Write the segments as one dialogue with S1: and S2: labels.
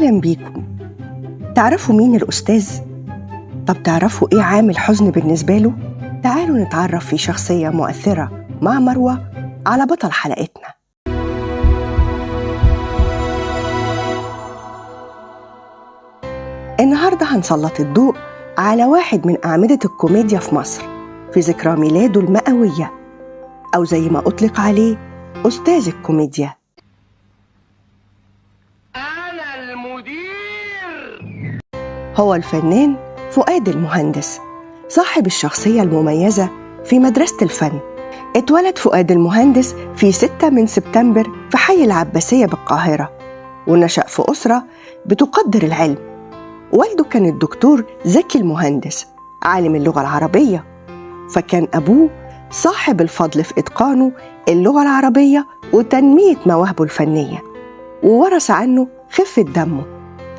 S1: أهلا بيكم. تعرفوا مين الأستاذ؟ طب تعرفوا إيه عامل حزن بالنسبة له؟ تعالوا نتعرف في شخصية مؤثرة مع مروة على بطل حلقتنا. النهاردة هنسلط الضوء على واحد من أعمدة الكوميديا في مصر في ذكرى ميلاده المئوية، أو زي ما أطلق عليه أستاذ الكوميديا.
S2: أنا المدير.
S1: هو الفنان فؤاد المهندس، صاحب الشخصية المميزة في مدرسة الفن. اتولد فؤاد المهندس في 6 سبتمبر في حي العباسية بالقاهرة، ونشأ في أسرة بتقدر العلم. والده كان الدكتور زكي المهندس عالم اللغة العربية، فكان أبوه صاحب الفضل في إتقانه اللغة العربية وتنمية مواهبه الفنية، وورث عنه خفة دمه.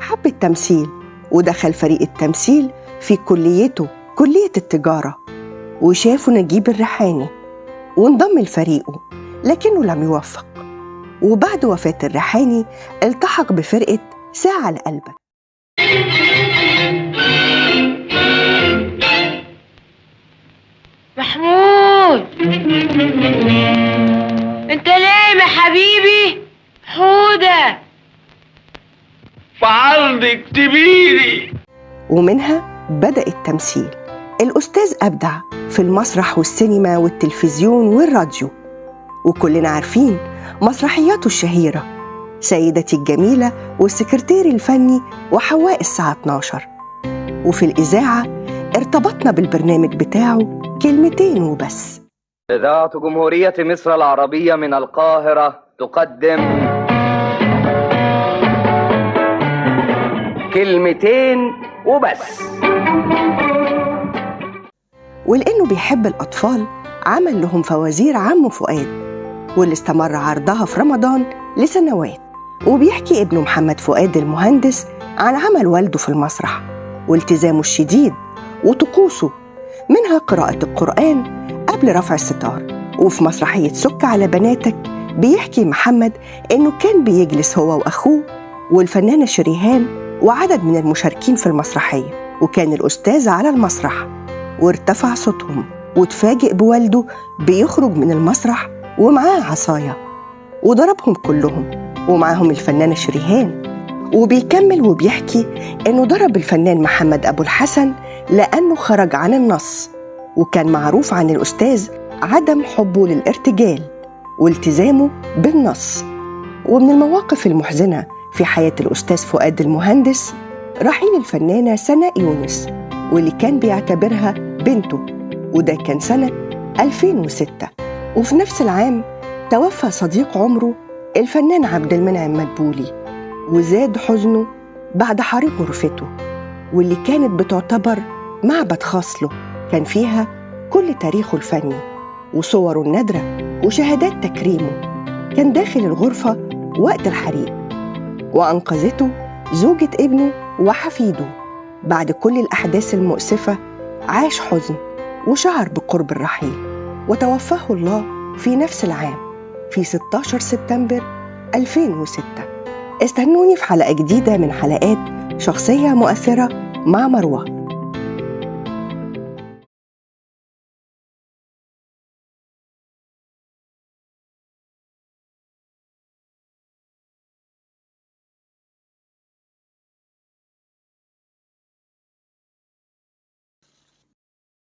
S1: حب التمثيل ودخل فريق التمثيل في كليته، كلية التجارة، وشافه نجيب الريحاني وانضم لفريقه، لكنه لم يوفق. وبعد وفاة الريحاني التحق بفرقة ساعة لقلبك.
S3: محمود، انت نايم يا حبيبي؟ حودة
S2: فعندك تبيري.
S1: ومنها بدأ التمثيل. الأستاذ أبدع في المسرح والسينما والتلفزيون والراديو، وكلنا عارفين مسرحياته الشهيرة سيدتي الجميلة والسكرتير الفني وحواء الساعة 12. وفي الإذاعة ارتبطنا بالبرنامج بتاعه كلمتين وبس.
S4: إذاعة جمهورية مصر العربية من القاهرة تقدم كلمتين وبس.
S1: ولأنه بيحب الأطفال عمل لهم فوازير عمه فؤاد، واللي استمر عرضها في رمضان لسنوات. وبيحكي ابنه محمد فؤاد المهندس عن عمل والده في المسرح والتزامه الشديد وطقوسه، منها قراءة القرآن قبل رفع الستار. وفي مسرحية سك على بناتك بيحكي محمد إنه كان بيجلس هو وأخوه والفنانة شريهان وعدد من المشاركين في المسرحية، وكان الأستاذ على المسرح وارتفع صوتهم، وتفاجئ بوالده بيخرج من المسرح ومعاه عصاية وضربهم كلهم، ومعاهم الفنانة شريهان. وبيكمل وبيحكي إنه ضرب الفنان محمد أبو الحسن لأنه خرج عن النص، وكان معروف عن الأستاذ عدم حبه للارتجال والتزامه بالنص. ومن المواقف المحزنة في حياة الأستاذ فؤاد المهندس رحيل الفنانة سناء يونس، واللي كان بيعتبرها بنته، وده كان سنة 2006. وفي نفس العام توفى صديق عمره الفنان عبد المنعم مدبولي، وزاد حزنه بعد حريق غرفته، واللي كانت بتعتبر معبد خاص له، كان فيها كل تاريخه الفني وصوره النادرة وشهادات تكريمه. كان داخل الغرفة وقت الحريق، وأنقذته زوجة ابنه وحفيده. بعد كل الأحداث المؤسفة عاش حزن وشعر بقرب الرحيل، وتوفاه الله في نفس العام في 16 سبتمبر 2006. استنوني في حلقة جديدة من حلقات شخصية مؤثرة مع مروة.